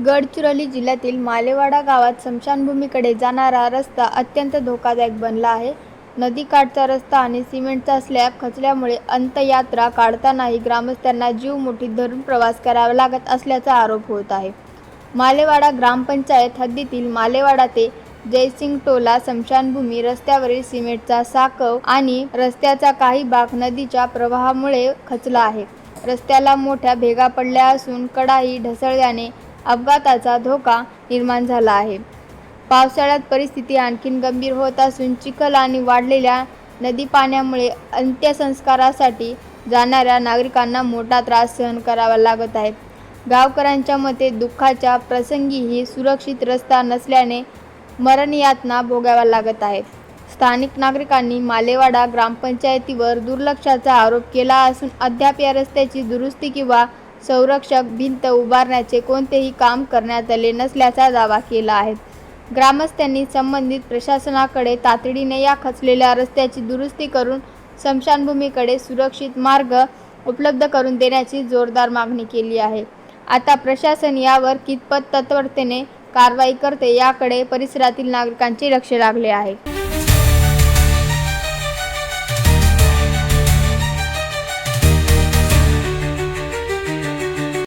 गडचिरोली जिल्ह्यातील मालेवाडा गावात स्मशानभूमीकडे जाणारा रस्ता अत्यंत धोकादायक बनला आहे. नदीकाठचा रस्ता आणि सिमेंटचा स्लॅब खचल्यामुळे अंत्ययात्रा काढतानाही ग्रामस्थांना जीव मुठीत धरून प्रवास करावा लागत असल्याचा आरोप होत आहे. मालेवाडा ग्रामपंचायत हद्दीतील मालेवाडा ते जयसिंगटोला स्मशानभूमी रस्त्यावरील सिमेंटचा साकव आणि रस्त्याचा काही भाग नदीच्या प्रवाहामुळे खचला आहे. रस्त्याला मोठ्या भेगा पडल्या असून कडाही ढासळल्याने अपघाताचा धोका निर्माण झाला आहे. पावसाळ्यात परिस्थिती आणखी गंभीर होत असून चिखल आणि वाढलेल्या नदी पाण्यामुळे अंत्यसंस्कारासाठी जाणाऱ्या नागरिकांना मोठा त्रास सहन करावा लागत आहे. गावकऱ्यांच्या मते दुःखाच्या प्रसंगीही सुरक्षित रस्ता नसल्याने मरणयातना भोगाव्या लागत आहेत. स्थानिक नागरिकांनी मालेवाडा ग्रामपंचायतीवर दुर्लक्षाचा आरोप केला असून अद्याप या रस्त्याची दुरुस्ती किंवा संरक्षक भिंत उभारण्याचे कोणतेही काम करण्यात आले नसल्याचा दावा केला आहे. ग्रामस्थांनी संबंधित प्रशासनाकडे तातडीने या खचलेल्या रस्त्याची दुरुस्ती करून स्मशानभूमीकडे सुरक्षित मार्ग उपलब्ध करून देण्याची जोरदार मागणी केली आहे. आता प्रशासन यावर कितपत तत्परतेने कारवाई करते याकडे परिसरातील नागरिकांचे लक्ष लागले आहे.